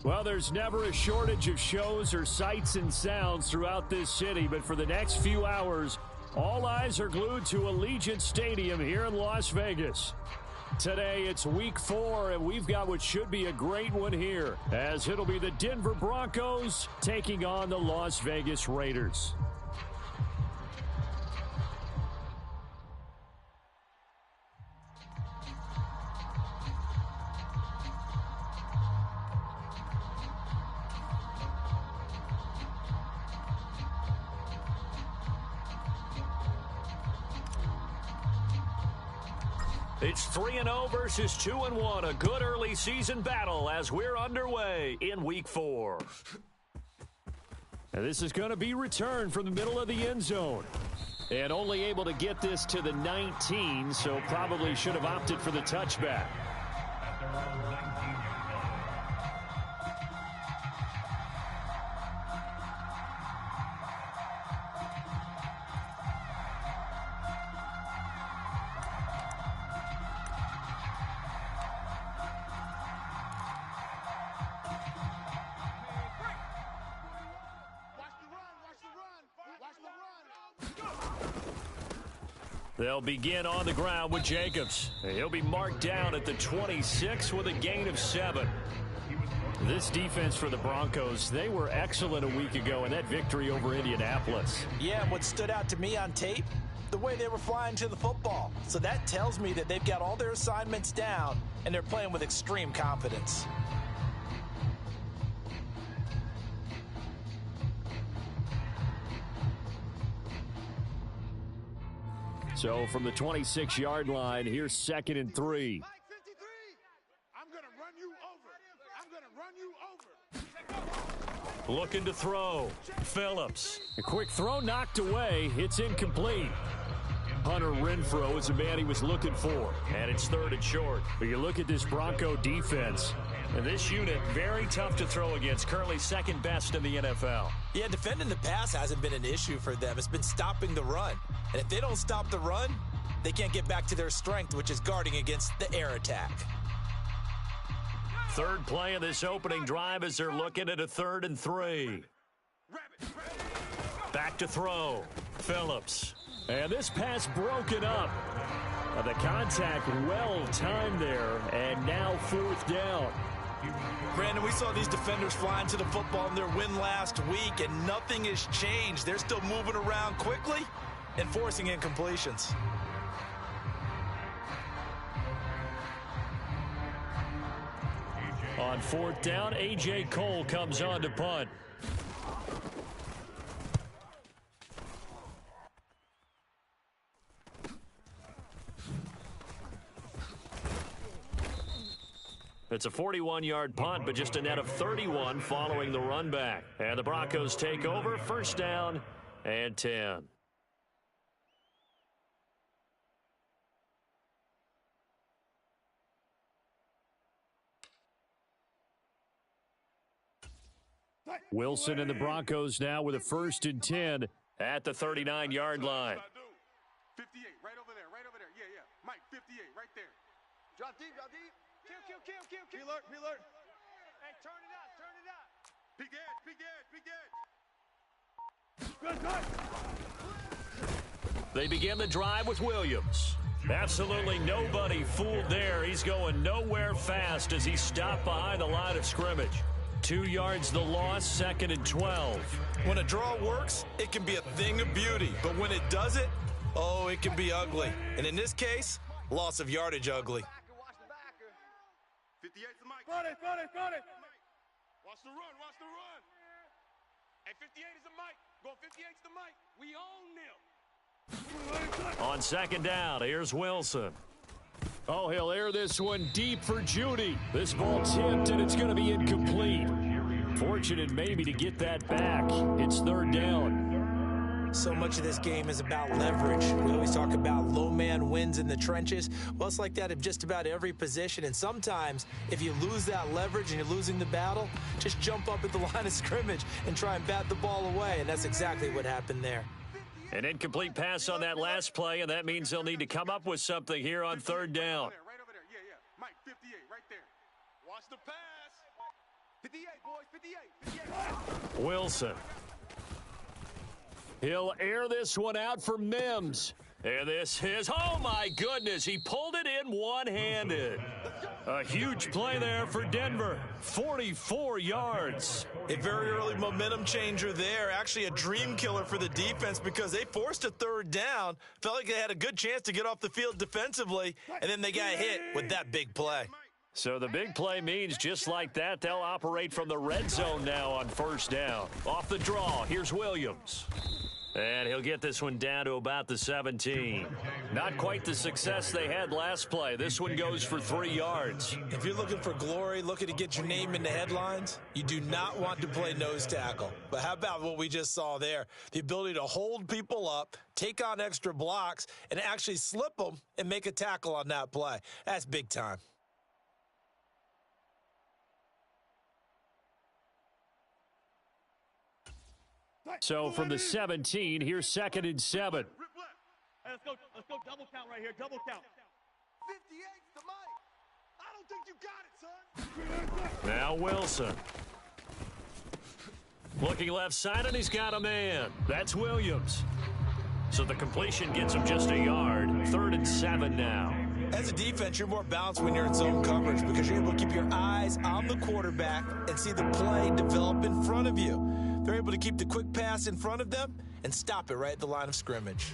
Well, there's never a shortage of shows or sights and sounds throughout this city, but for the next few hours, all eyes are glued to Allegiant Stadium here in Las Vegas. Today, it's Week 4, and we've got what should be a great one here, as it'll be the Denver Broncos taking on the Las Vegas Raiders. It's 3-0 versus 2-1, a good early season battle as we're underway in Week 4. And this is going to be returned from the middle of the end zone. And only able to get this to the 19, so probably should have opted for the touchback. They'll begin on the ground with Jacobs. He'll be marked down at the 26 with a gain of 7. This defense for the Broncos, they were excellent a week ago in that victory over Indianapolis. Yeah, what stood out to me on tape, the way they were flying to the football. So that tells me that they've got all their assignments down, and they're playing with extreme confidence. So from the 26-yard line, here's 2nd and 3. Mike 53, I'm going to run you over. Looking to throw. Phillips. A quick throw knocked away. It's incomplete. Hunter Renfrow is the man he was looking for. And it's 3rd and short. But you look at this Bronco defense. And this unit, very tough to throw against. Currently 2nd best in the NFL. Yeah, defending the pass hasn't been an issue for them. It's been stopping the run. And if they don't stop the run, they can't get back to their strength, which is guarding against the air attack. 3rd play of this opening drive as they're looking at a 3rd and 3. Back to throw. Phillips. And this pass broken up. The contact well timed there, and now 4th down. Brandon, we saw these defenders flying to the football in their win last week, and nothing has changed. They're still moving around quickly and forcing incompletions. On 4th down, A.J. Cole comes on to punt. It's a 41-yard punt, but just a net of 31 following the run back. And the Broncos take over, 1st down and 10. Wilson and the Broncos now with a 1st and 10 at the 39-yard line. 58, right over there. Yeah. Mike, 58, right there. Drop deep. Kill. Alert. Hey, turn it up. Big edge. They begin the drive with Williams. Absolutely nobody fooled there. He's going nowhere fast as he's stopped behind the line of scrimmage. 2 yards the loss, 2nd and 12. When a draw works, it can be a thing of beauty. But when it doesn't, oh, it can be ugly. And in this case, loss of yardage ugly. 58's the Mike. Got it. Watch the run. Hey, 58 is the Mike. Go 58's the Mike. We own them. On 2nd down, here's Wilson. Oh, he'll air this one deep for Judy. This ball tipped, and it's going to be incomplete. Fortunate maybe to get that back. It's 3rd down. So much of this game is about leverage. We always talk about low man wins in the trenches. Well, it's like that in just about every position. And sometimes, if you lose that leverage and you're losing the battle, just jump up at the line of scrimmage and try and bat the ball away. And that's exactly what happened there. An incomplete pass on that last play, and that means they'll need to come up with something here on 3rd down. Right over there. Yeah. Mike, 58, right there. Watch the pass. 58, boys, 58, 58. Wilson. He'll air this one out for Mims. And this is, oh my goodness, he pulled it in one-handed. A huge play there for Denver, 44 yards. A very early momentum changer there, actually a dream killer for the defense because they forced a third down, felt like they had a good chance to get off the field defensively, and then they got hit with that big play. So the big play means just like that, they'll operate from the red zone now on first down. Off the draw, here's Williams. And he'll get this one down to about the 17. Not quite the success they had last play. This one goes for 3 yards. If you're looking for glory, looking to get your name in the headlines, you do not want to play nose tackle. But how about what we just saw there? The ability to hold people up, take on extra blocks, and actually slip them and make a tackle on that play. That's big time. So from the 17, here's 2nd and 7. Hey, let's go double count right here, double count. 58's the mic. I don't think you got it, son. Now Wilson. Looking left side, and he's got a man. That's Williams. So the completion gets him just a yard. 3rd and 7 now. As a defense, you're more balanced when you're in zone coverage because you're able to keep your eyes on the quarterback and see the play develop in front of you. They're able to keep the quick pass in front of them and stop it right at the line of scrimmage.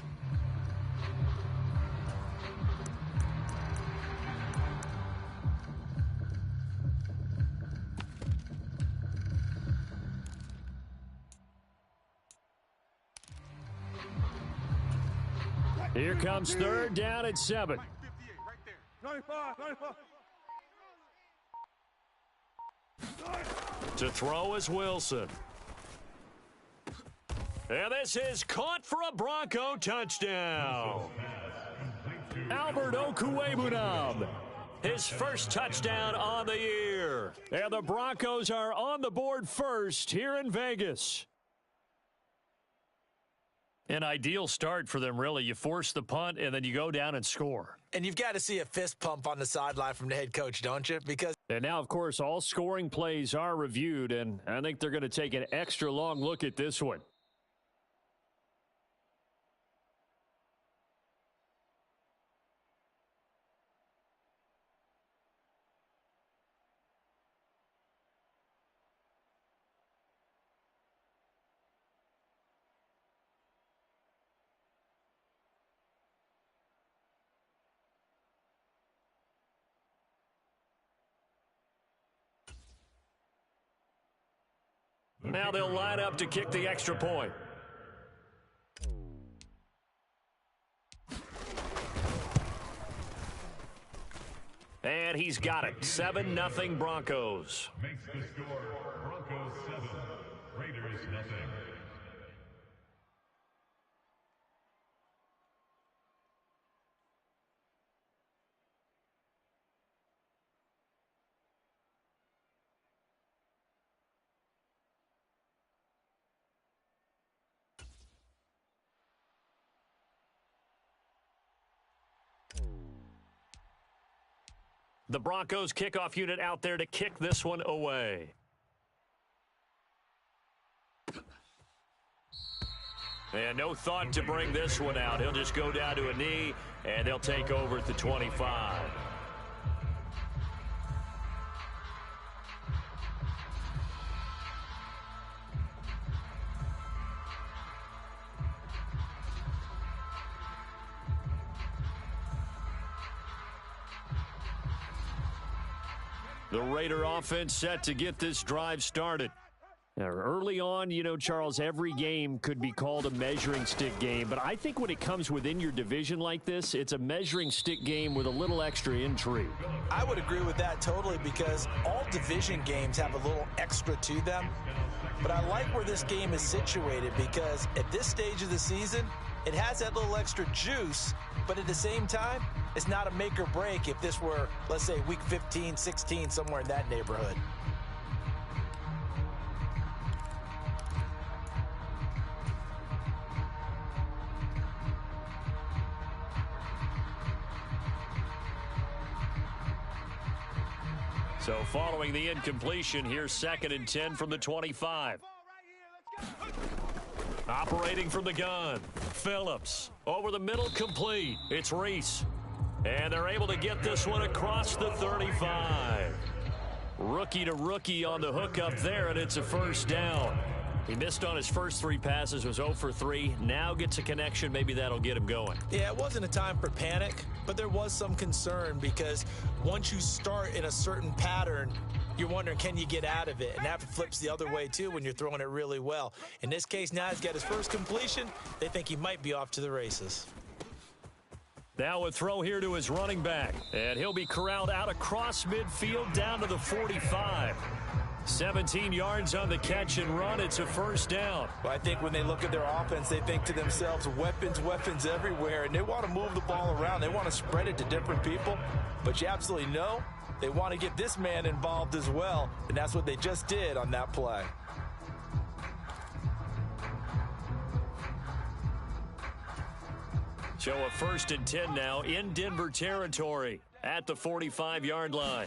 Here comes 3rd down and 7. 58 right there. 95, 95. To throw is Wilson. And this is caught for a Bronco touchdown. Albert Okwuegbunam, his first touchdown on the year. And the Broncos are on the board first here in Vegas. An ideal start for them, really. You force the punt, and then you go down and score. And you've got to see a fist pump on the sideline from the head coach, don't you? Because And now, of course, all scoring plays are reviewed, and I think they're going to take an extra long look at this one. Now they'll line up to kick the extra point. And he's got it. 7-0 Broncos. Makes the score Broncos 7, Raiders nothing. The Broncos kickoff unit out there to kick this one away. And no thought to bring this one out. He'll just go down to a knee, and they'll take over at the 25. The Raider offense set to get this drive started. Now, early on, you know, Charles, every game could be called a measuring stick game, but I think when it comes within your division like this, it's a measuring stick game with a little extra intrigue. I would agree with that totally because all division games have a little extra to them. But I like where this game is situated because at this stage of the season, it has that little extra juice, but at the same time, it's not a make or break if this were, let's say, week 15, 16, somewhere in that neighborhood. So following the incompletion, here's 2nd and 10 from the 25. Operating from the gun, Phillips. Over the middle, complete. It's Reese. And they're able to get this one across the 35. Rookie to rookie on the hookup there, and it's a first down. He missed on his first 3 passes, was 0 for 3. Now gets a connection. Maybe that'll get him going. Yeah, it wasn't a time for panic, but there was some concern because once you start in a certain pattern, you're wondering, can you get out of it? And that flips the other way, too, when you're throwing it really well. In this case, now he's got his first completion. They think he might be off to the races. Now a throw here to his running back. And he'll be corralled out across midfield down to the 45. 17 yards on the catch and run. It's a first down. Well, I think when they look at their offense, they think to themselves, weapons, weapons everywhere. And they want to move the ball around. They want to spread it to different people. But you absolutely know they want to get this man involved as well. And that's what they just did on that play. So a 1st and 10 now in Denver territory at the 45-yard line.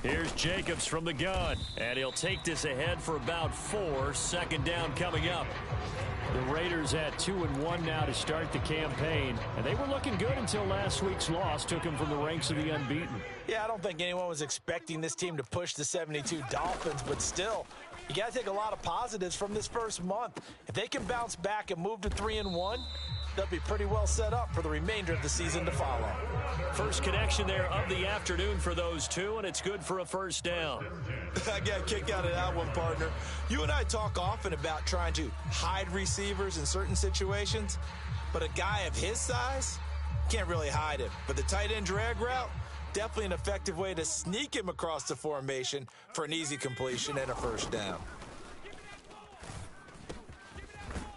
Here's Jacobs from the gun, and he'll take this ahead for about 4. 2nd down coming up. The Raiders at 2-1 now to start the campaign, and they were looking good until last week's loss took them from the ranks of the unbeaten. Yeah, I don't think anyone was expecting this team to push the 72 Dolphins, but still, you got to take a lot of positives from this first month. If they can bounce back and move to 3-1, they'll be pretty well set up for the remainder of the season to follow. First connection there of the afternoon for those two, and it's good for a first down. I got a kick out of that one, partner. You and I talk often about trying to hide receivers in certain situations, but a guy of his size can't really hide him. But the tight end drag route, definitely an effective way to sneak him across the formation for an easy completion and a first down.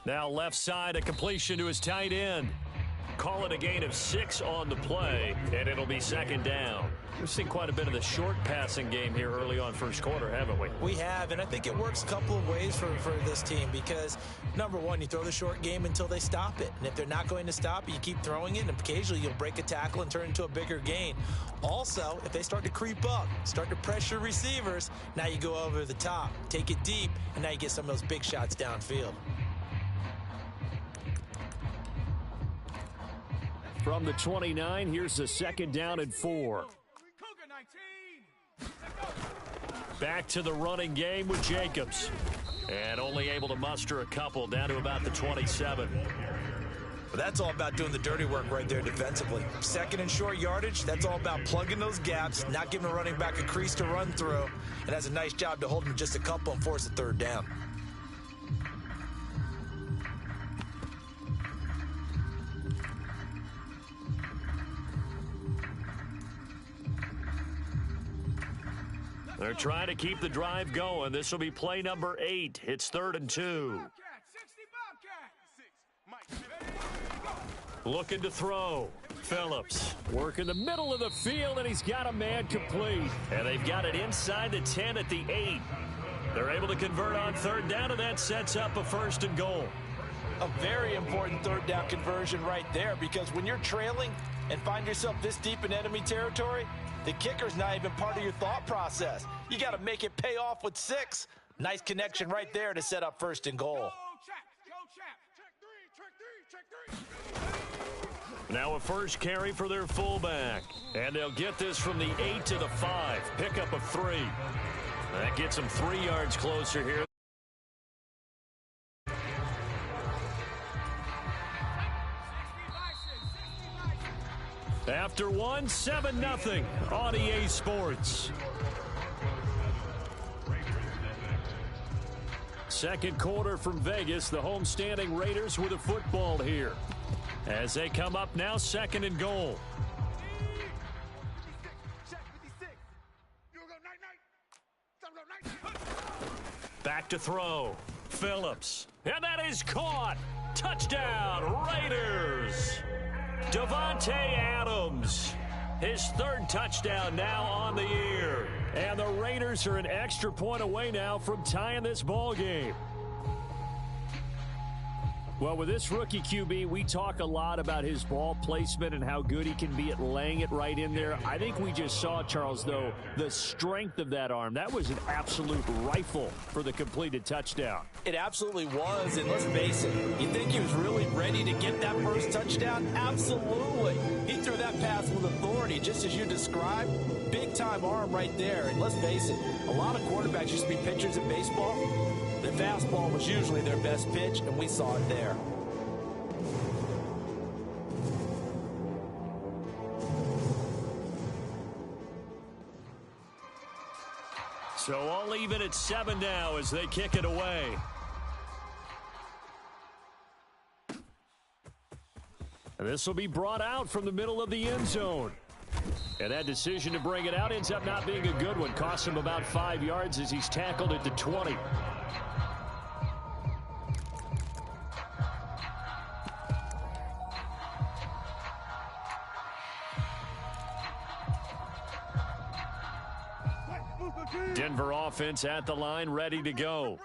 Now left side, a completion to his tight end. Call it a gain of 6 on the play, and it'll be 2nd down. We've seen quite a bit of the short passing game here early on first quarter, haven't we? We have, and I think it works a couple of ways for this team because, number one, you throw the short game until they stop it. And if they're not going to stop it, you keep throwing it, and occasionally you'll break a tackle and turn it into a bigger gain. Also, if they start to creep up, start to pressure receivers, now you go over the top, take it deep, and now you get some of those big shots downfield. From the 29, here's the 2nd down and 4. Back to the running game with Jacobs. And only able to muster a couple down to about the 27. But that's all about doing the dirty work right there defensively. 2nd and short yardage, that's all about plugging those gaps, not giving a running back a crease to run through. And has a nice job to hold him just a couple and force a 3rd down. They're trying to keep the drive going. This will be play number 8. It's 3rd and 2. Looking to throw. Phillips working the middle of the field, and he's got a man complete. And they've got it inside the 10 at the 8. They're able to convert on 3rd down, and that sets up a 1st and goal. A very important 3rd down conversion right there, because when you're trailing and find yourself this deep in enemy territory, the kicker's not even part of your thought process. You got to make it pay off with 6. Nice connection right there to set up 1st and goal. Now a first carry for their fullback. And they'll get this from the 8 to the 5. Pickup of 3. That gets them 3 yards closer here. After 1, 7-0 on EA Sports. Second quarter from Vegas. The homestanding Raiders with a football here. As they come up now, 2nd and goal. Back to throw. Phillips. And that is caught. Touchdown, Raiders. Davante Adams. His 3rd touchdown now on the year. And the Raiders are an extra point away now from tying this ball game. Well, with this rookie QB, we talk a lot about his ball placement and how good he can be at laying it right in there. I think we just saw, Charles, though, the strength of that arm. That was an absolute rifle for the completed touchdown. It absolutely was, and let's face it, you think he was really ready to get that first touchdown? Absolutely. He threw that pass with authority, just as you described. Big-time arm right there, and let's face it, a lot of quarterbacks used to be pitchers in baseball. The fastball was usually their best pitch, and we saw it there. So all even at 7 now as they kick it away. And this will be brought out from the middle of the end zone. And that decision to bring it out ends up not being a good one. Costs him about 5 yards as he's tackled at the 20. Denver offense at the line, ready to go.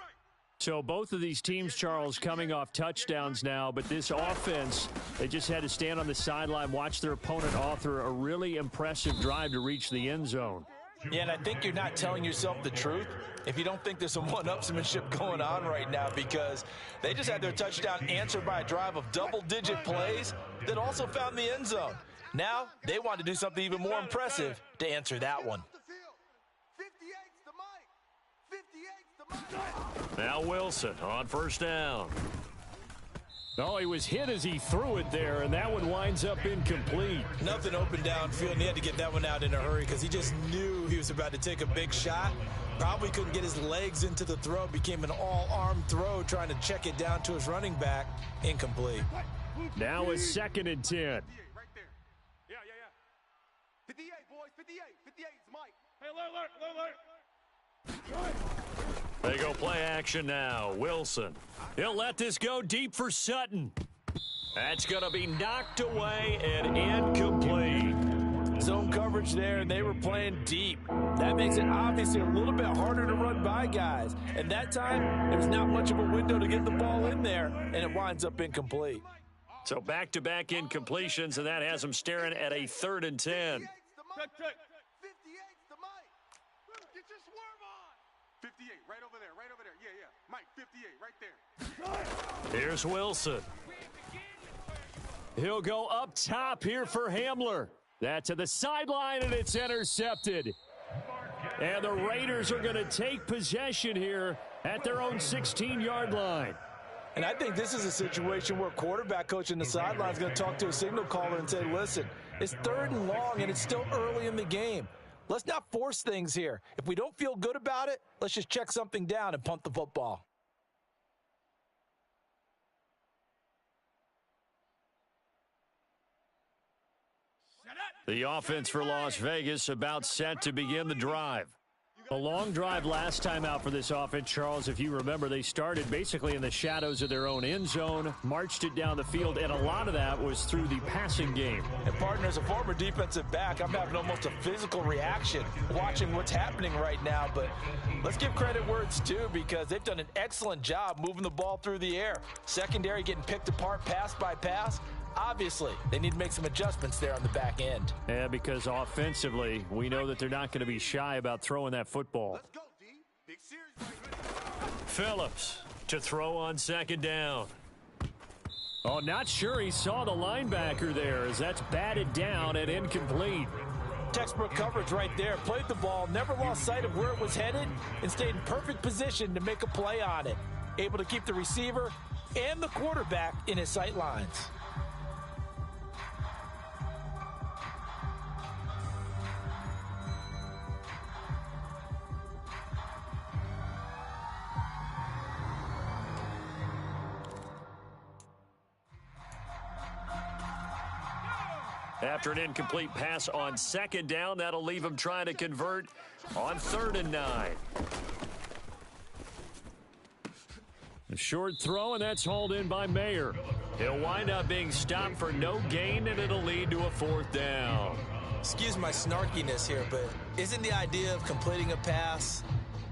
So both of these teams, Charles, coming off touchdowns now, but this offense, they just had to stand on the sideline, watch their opponent author a really impressive drive to reach the end zone. Yeah, and I think you're not telling yourself the truth if you don't think there's some one-upsmanship going on right now, because they just had their touchdown answered by a drive of double-digit plays that also found the end zone. Now they want to do something even more impressive to answer that one. Now Wilson on first down. Oh, he was hit as he threw it there, and that one winds up incomplete. Nothing open downfield, and he had to get that one out in a hurry because he just knew he was about to take a big shot. Probably couldn't get his legs into the throw. Became an all-arm throw, trying to check it down to his running back. Incomplete. Now a 2nd and 10. Right there. Yeah. 58, boys. 58. 58 is Mike. Hey, alert. They go play action now. Wilson. He'll let this go deep for Sutton. That's going to be knocked away and incomplete. Zone coverage there, and they were playing deep. That makes it obviously a little bit harder to run by guys. And that time, there's not much of a window to get the ball in there, and it winds up incomplete. So back-to-back incompletions, and that has them staring at a 3rd and 10. 58's the Mike. Get your swerve on. 58, right over there. Yeah. Mike, 58, right there. Here's Wilson. He'll go up top here for Hamler. That's to the sideline, and it's intercepted. And the Raiders are going to take possession here at their own 16-yard line. And I think this is a situation where quarterback coach in the sideline is going to talk to a signal caller and say, listen, it's 3rd and long, and it's still early in the game. Let's not force things here. If we don't feel good about it, let's just check something down and punt the football. The offense for Las Vegas about set to begin the drive. A long drive last time out for this offense, Charles. If you remember, they started basically in the shadows of their own end zone, marched it down the field, and a lot of that was through the passing game. And, partner, as a former defensive back, I'm having almost a physical reaction watching what's happening right now. But let's give credit where it's due, because they've done an excellent job moving the ball through the air. Secondary getting picked apart pass by pass. Obviously, they need to make some adjustments there on the back end. Yeah, because offensively, we know that they're not going to be shy about throwing that football. Let's go, D. Big series right here. Phillips to throw on 2nd down. Oh, not sure he saw the linebacker there as that's batted down and incomplete. Textbook coverage right there. Played the ball, never lost sight of where it was headed, and stayed in perfect position to make a play on it. Able to keep the receiver and the quarterback in his sight lines. After an incomplete pass on 2nd down, that'll leave him trying to convert on 3rd and 9. A short throw, and that's hauled in by Mayer. He'll wind up being stopped for no gain, and it'll lead to a 4th down. Excuse my snarkiness here, but isn't the idea of completing a pass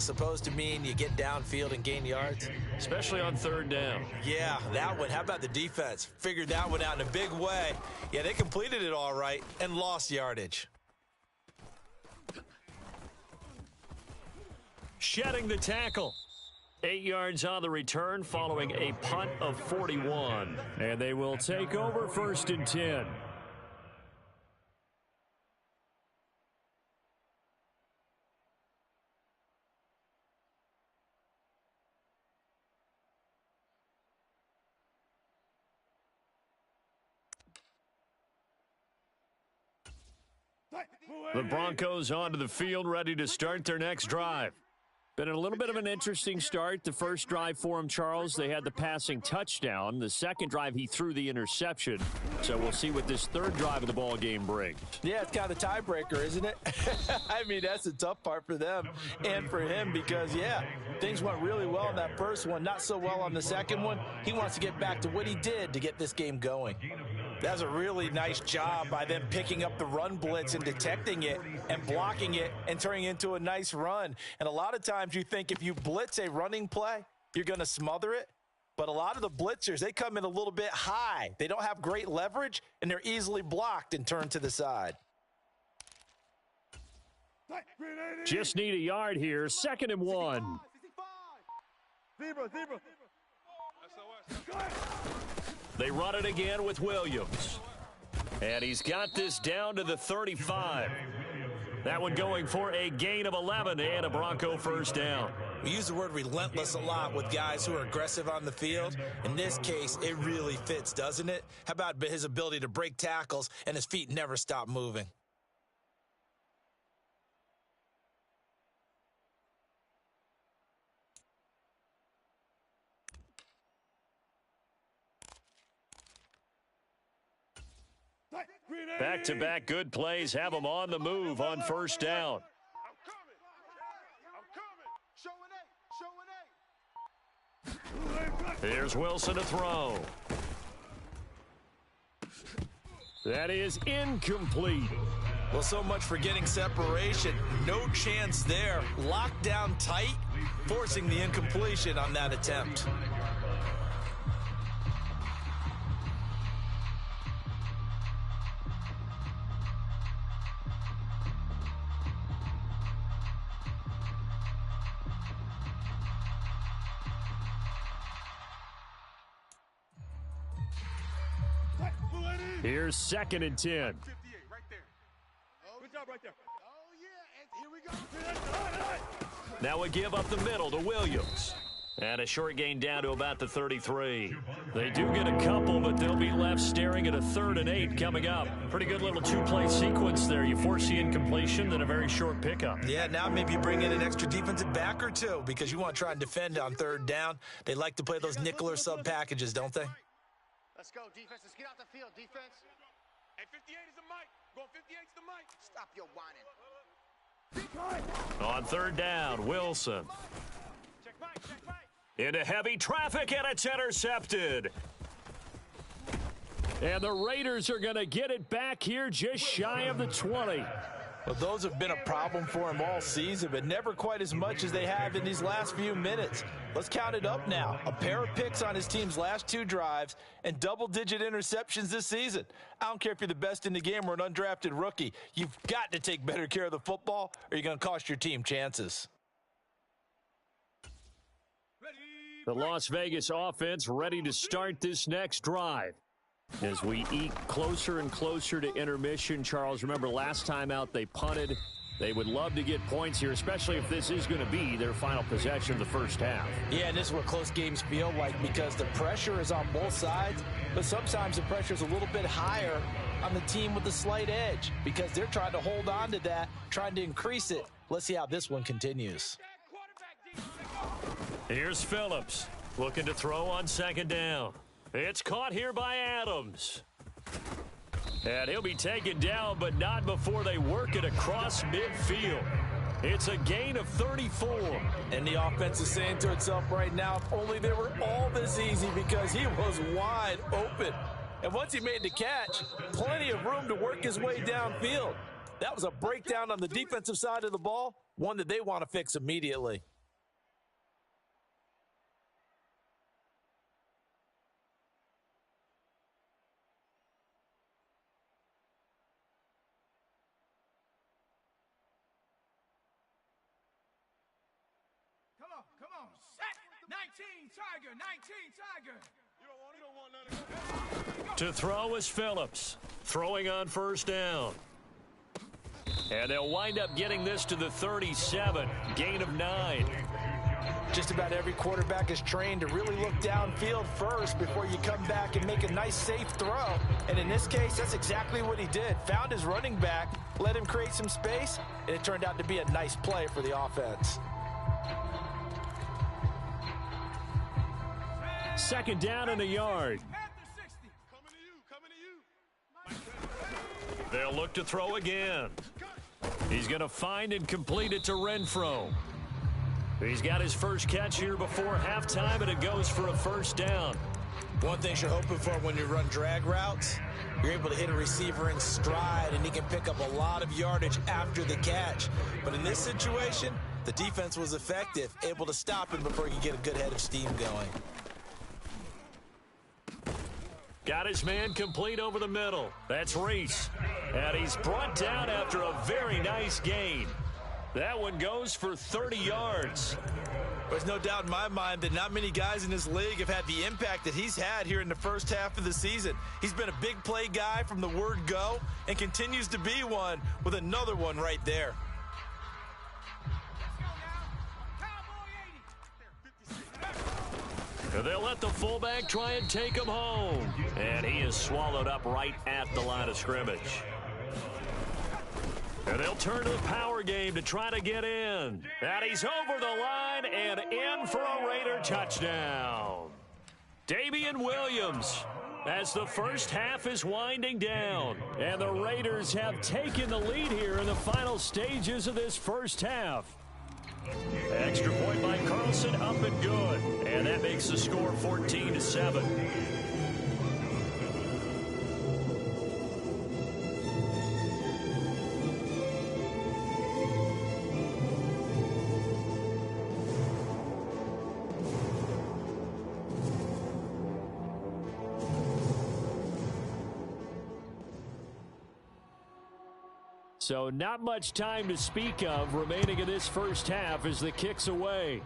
supposed to mean you get downfield and gain yards? Especially on third down. Yeah, that one. How about the defense? Figured that one out in a big way. Yeah, they completed it all right and lost yardage. Shedding the tackle. 8 yards on the return following a punt of 41. And they will take over 1st and 10. The Broncos onto the field, ready to start their next drive. Been a little bit of an interesting start. The first drive for him, Charles, they had the passing touchdown. The second drive, he threw the interception. So we'll see what this third drive of the ball game brings. Yeah, it's kind of the tiebreaker, isn't it? I mean, that's the tough part for them and for him because, yeah, things went really well in that first one, not so well on the second one. He wants to get back to what he did to get this game going. That's a really nice job by them picking up the run blitz and detecting it and blocking it and turning it into a nice run. And a lot of times you think if you blitz a running play, you're going to smother it. But a lot of the blitzers, they come in a little bit high. They don't have great leverage, and they're easily blocked and turned to the side. Just need a yard here. 2nd and 1. Zebra. They run it again with Williams. And he's got this down to the 35. That one going for a gain of 11 and a Bronco first down. We use the word relentless a lot with guys who are aggressive on the field. In this case, it really fits, doesn't it? How about his ability to break tackles and his feet never stop moving? Back-to-back good plays have them on the move on first down. Here's Wilson to throw. That is incomplete. Well, so much for getting separation. No chance there. Locked down tight, forcing the incompletion on that attempt. Here's 2nd and 10. 58 right there. Good job right there. Oh, yeah, and here we go. Now we give up the middle to Williams. And a short gain down to about the 33. They do get a couple, but they'll be left staring at a 3rd and 8 coming up. Pretty good little two-play sequence there. You force the incompletion, then a very short pickup. Yeah, now maybe you bring in an extra defensive back or two because you want to try and defend on 3rd down. They like to play those nickel or sub packages, don't they? Let's go, defense. Let's get out the field, defense. Hey, 58 is the mic. Going 58 is the mic. Stop your whining. On 3rd down, Wilson. Check mic, check mic. Into heavy traffic, and it's intercepted. And the Raiders are going to get it back here just shy of the 20. Well, those have been a problem for him all season, but never quite as much as they have in these last few minutes. Let's count it up now. A pair of picks on his team's last 2 drives and double-digit interceptions this season. I don't care if you're the best in the game or an undrafted rookie. You've got to take better care of the football or you're going to cost your team chances. The Las Vegas offense ready to start this next drive. As we eke closer and closer to intermission, Charles, remember last time out they punted. They would love to get points here, especially if this is going to be their final possession of the first half. Yeah, and this is what close games feel like because the pressure is on both sides, but sometimes the pressure is a little bit higher on the team with the slight edge because they're trying to hold on to that, trying to increase it. Let's see how this one continues. Here's Phillips looking to throw on 2nd down. It's caught here by Adams. And he'll be taken down, but not before they work it across midfield. It's a gain of 34. And the offense is saying to itself right now, if only they were all this easy because he was wide open. And once he made the catch, plenty of room to work his way downfield. That was a breakdown on the defensive side of the ball, one that they want to fix immediately. Come on, set 19 Tiger, 19 Tiger. To throw is Phillips, throwing on first down. And they'll wind up getting this to the 37, gain of 9. Just about every quarterback is trained to really look downfield first before you come back and make a nice, safe throw. And in this case, that's exactly what he did. Found his running back, let him create some space, and it turned out to be a nice play for the offense. Second down and a yard. They'll look to throw again. He's going to find and complete it to Renfro. He's got his first catch here before halftime, and it goes for a first down. One thing you're hoping for when you run drag routes, you're able to hit a receiver in stride, and he can pick up a lot of yardage after the catch. But in this situation, the defense was effective, able to stop him before he could get a good head of steam going. Got his man complete over the middle. That's Reese. And he's brought down after a very nice gain. That one goes for 30 yards. There's no doubt in my mind that not many guys in this league have had the impact that he's had here in the first half of the season. He's been a big play guy from the word go and continues to be one with another one right there. They'll let the fullback try and take him home. And he is swallowed up right at the line of scrimmage. And they'll turn to the power game to try to get in. And he's over the line and in for a Raider touchdown. Damian Williams, as the first half is winding down. And the Raiders have taken the lead here in the final stages of this first half. Extra point by Carlson, up and good. And that makes the score 14-7. So not much time to speak of remaining in this first half as the kick's away.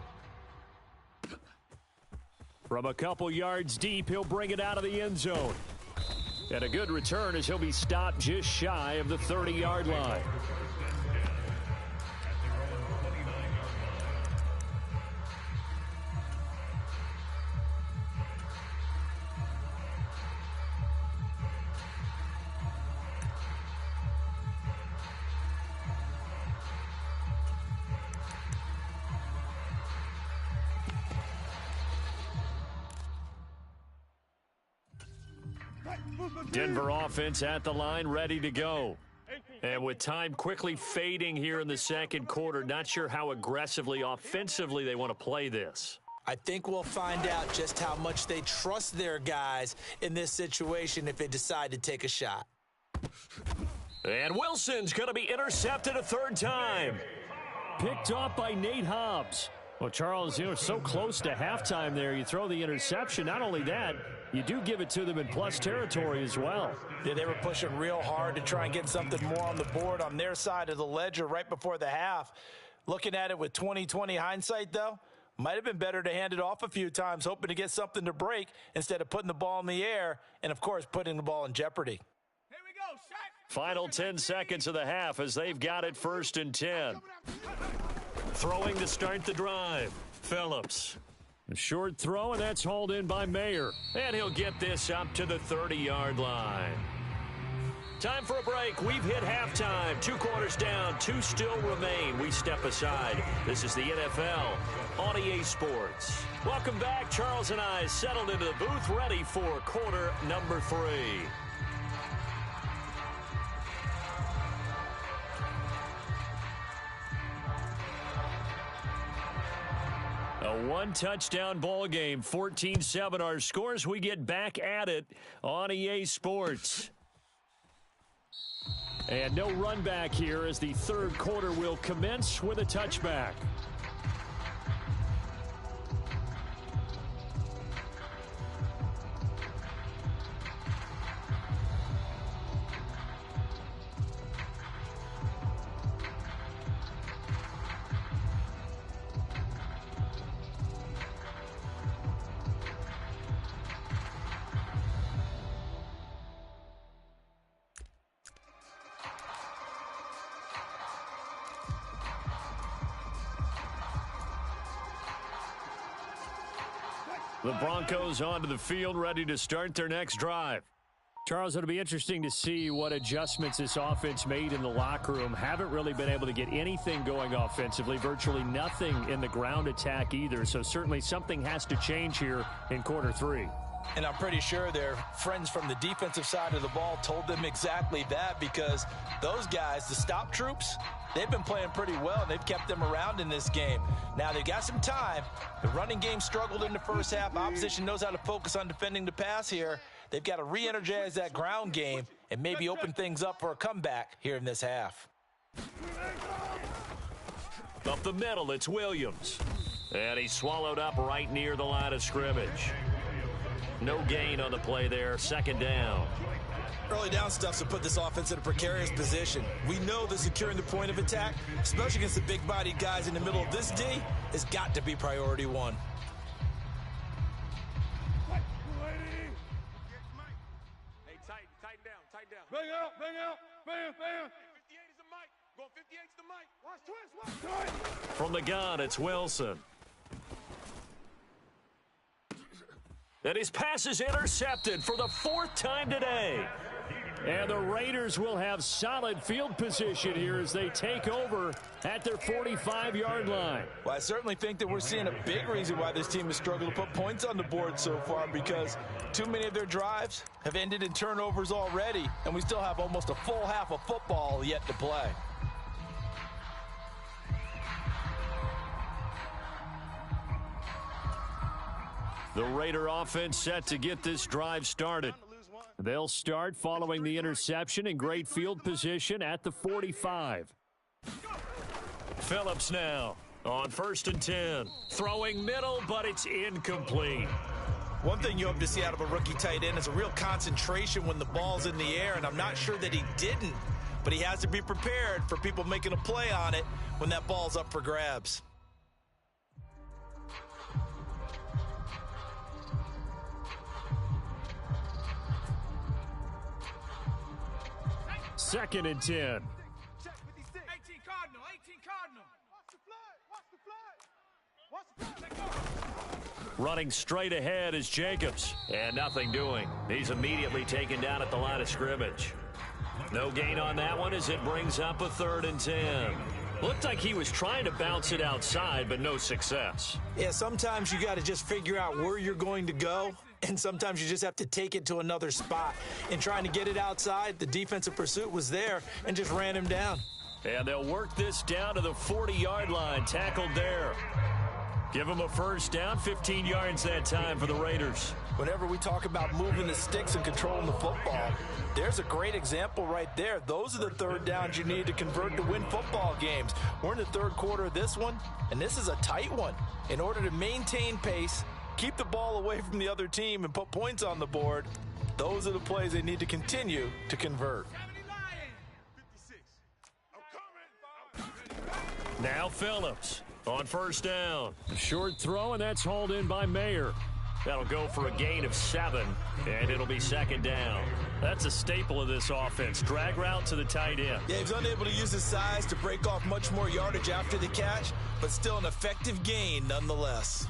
From a couple yards deep, he'll bring it out of the end zone. And a good return as he'll be stopped just shy of the 30-yard line. Denver offense at the line, ready to go. And with time quickly fading here in the second quarter, not sure how aggressively, offensively they want to play this. I think we'll find out just how much they trust their guys in this situation if they decide to take a shot. And Wilson's going to be intercepted a third time. Picked off by Nate Hobbs. Well, Charles, so close to halftime there. You throw the interception. Not only that, you do give it to them in plus territory as well. Yeah, they were pushing real hard to try and get something more on the board on their side of the ledger right before the half. Looking at it with 20/20 hindsight, though, might have been better to hand it off a few times, hoping to get something to break instead of putting the ball in the air and, of course, putting the ball in jeopardy. Here we go, set. Final 10 seconds of the half as they've got it 1st and 10. Throwing to start the drive. Phillips. A short throw, and that's hauled in by Mayer. And he'll get this up to the 30-yard line. Time for a break. We've hit halftime. 2 quarters down, 2 still remain. We step aside. This is the NFL on EA Sports. Welcome back. Charles and I settled into the booth, ready for quarter number 3. A 1-touchdown ball game, 14-7 our scores. We get back at it on EA Sports. And no run back here as the third quarter will commence with a touchback. The Broncos onto the field, ready to start their next drive. Charles, it'll be interesting to see what adjustments this offense made in the locker room. Haven't really been able to get anything going offensively, virtually nothing in the ground attack either. So certainly something has to change here in quarter three. And I'm pretty sure their friends from the defensive side of the ball told them exactly that, because those guys, the stop troops, they've been playing pretty well. They've kept them around in this game. Now, they've got some time. The running game struggled in the first half. Opposition knows how to focus on defending the pass here. They've got to re-energize that ground game and maybe open things up for a comeback here in this half. Up the middle, it's Williams. And he's swallowed up right near the line of scrimmage. No gain on the play there, second down. Early down stuff's to put this offense in a precarious position. We know that securing the point of attack, especially against the big-bodied guys in the middle of this D, has got to be priority one. Hey, tighten down. Bang out. Bam. 58 is the mic. Going 58 is the mic. Watch twist. From the gun, it's Wilson. And his pass is intercepted for the fourth time today. And the Raiders will have solid field position here as they take over at their 45-yard line. Well, I certainly think that we're seeing a big reason why this team has struggled to put points on the board so far, because too many of their drives have ended in turnovers already, and we still have almost a full half of football yet to play. The Raider offense set to get this drive started. They'll start following the interception in great field position at the 45. Phillips now on 1st and 10. Throwing middle, but it's incomplete. One thing you hope to see out of a rookie tight end is a real concentration when the ball's in the air, and I'm not sure that he didn't, but he has to be prepared for people making a play on it when that ball's up for grabs. Second and 10. 18 Cardinal. Watch the flag. Running straight ahead is Jacobs. And nothing doing. He's immediately taken down at the line of scrimmage. No gain on that one as it brings up a 3rd and 10. Looked like he was trying to bounce it outside, but no success. Yeah, sometimes you got to just figure out where you're going to go, and sometimes you just have to take it to another spot. In trying to get it outside, the defensive pursuit was there and just ran him down. And they'll work this down to the 40-yard line, tackled there. Give him a first down, 15 yards that time for the Raiders. Whenever we talk about moving the sticks and controlling the football, there's a great example right there. Those are the third downs you need to convert to win football games. We're in the third quarter of this one, and this is a tight one. In order to maintain pace, keep the ball away from the other team, and put points on the board, those are the plays they need to continue to convert. 56. I'm coming. Now Phillips on 1st down. A short throw, and that's hauled in by Mayer. That'll go for a gain of 7, and it'll be 2nd down. That's a staple of this offense. Drag route to the tight end. Yeah, he's unable to use his size to break off much more yardage after the catch, but still an effective gain nonetheless.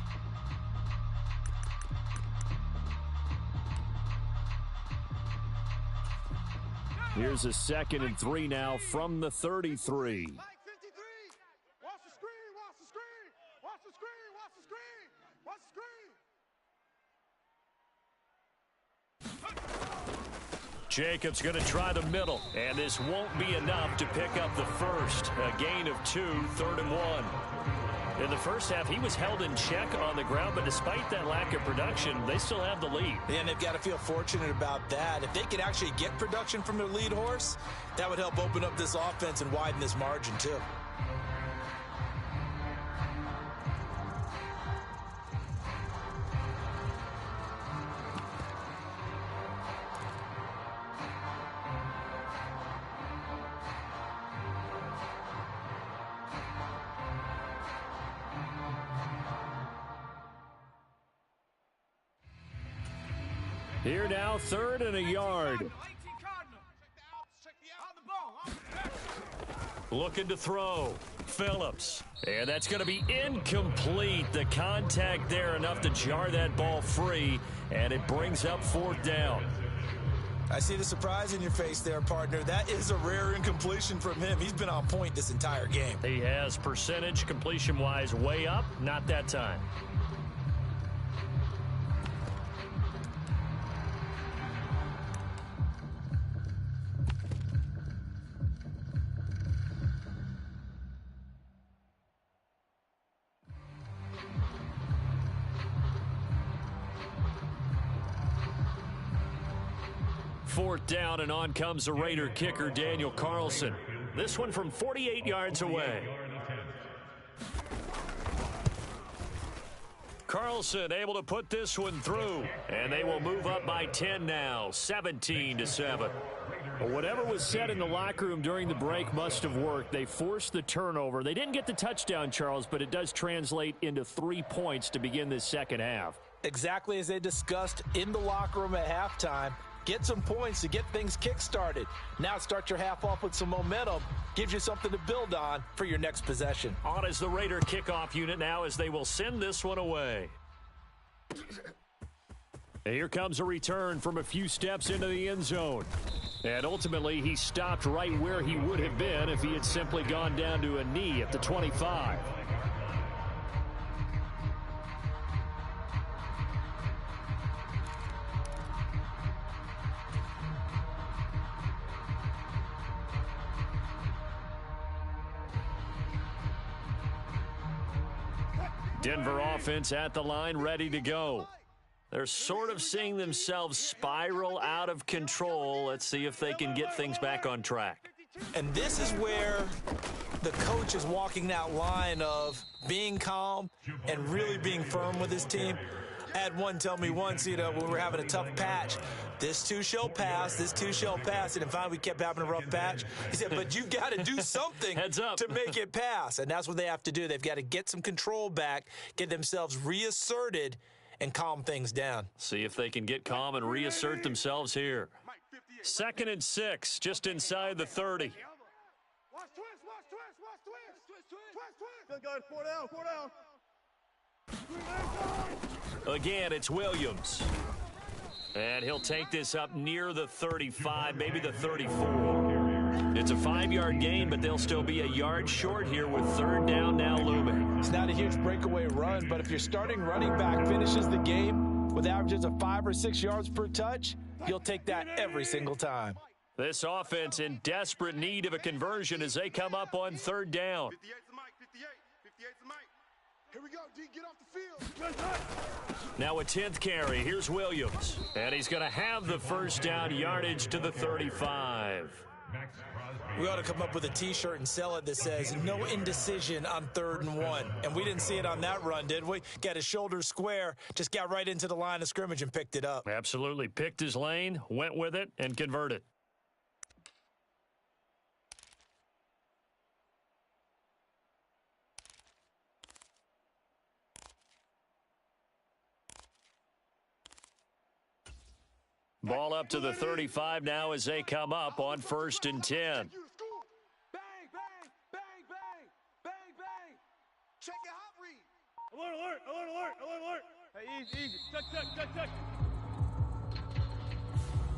Here's a 2nd and 3 now from the 33. Mike 53. Watch the screen. Watch the screen. Jacobs going to try the middle, and this won't be enough to pick up the first. A gain of 2, 3rd and 1. In the first half, he was held in check on the ground, but despite that lack of production, they still have the lead. And they've got to feel fortunate about that. If they could actually get production from their lead horse, that would help open up this offense and widen this margin too. Here now, 3rd and a yard. Looking to throw. Phillips. And that's going to be incomplete. The contact there enough to jar that ball free, and it brings up 4th down. I see the surprise in your face there, partner. That is a rare incompletion from him. He's been on point this entire game. He has percentage completion-wise way up. Not that time. Fourth down, and on comes the Raider kicker, Daniel Carlson. This one from 48 yards away. Carlson able to put this one through, and they will move up by 10 now, 17-7. Well, whatever was said in the locker room during the break must have worked. They forced the turnover. They didn't get the touchdown, Charles, but it does translate into 3 points to begin this second half. Exactly as they discussed in the locker room at halftime. Get some points to get things kick-started. Now start your half off with some momentum. Gives you something to build on for your next possession. On is the Raider kickoff unit now as they will send this one away. And here comes a return from a few steps into the end zone. And ultimately, he stopped right where he would have been if he had simply gone down to a knee at the 25. Denver offense at the line, ready to go. They're sort of seeing themselves spiral out of control. Let's see if they can get things back on track. And this is where the coach is walking that line of being calm and really being firm with his team. I had one tell me once, when we were having a tough patch, this too shall pass, this too shall pass. And finally we kept having a rough patch. He said, but you've got to do something to make it pass. And that's what they have to do. They've got to get some control back, get themselves reasserted, and calm things down. See if they can get calm and reassert themselves here. 2nd and 6, just inside the 30. Watch twist, watch twist, watch twist. Twist. Good guys, 4 down, 4 down. Again, it's Williams. And he'll take this up near the 35, maybe the 34. It's a 5-yard gain, but they'll still be a yard short here with 3rd down now looming. It's not a huge breakaway run, but if your starting running back finishes the game with averages of 5 or 6 yards per touch, you'll take that every single time. This offense in desperate need of a conversion as they come up on 3rd down. 58's the mic, 58's the mic. Here we go, D, get off the field. Now a 10th carry. Here's Williams. And he's going to have the first down, yardage to the 35. We ought to come up with a T-shirt and sell it that says, no indecision on 3rd and 1. And we didn't see it on that run, did we? Got his shoulders square, just got right into the line of scrimmage and picked it up. Absolutely. Picked his lane, went with it, and converted. Ball up to the 35 now as they come up on 1st and 10. Bang, bang, bang, bang, bang, bang. Check your hot read. Alert, alert, alert, alert, alert, alert. Hey, easy. Tuck.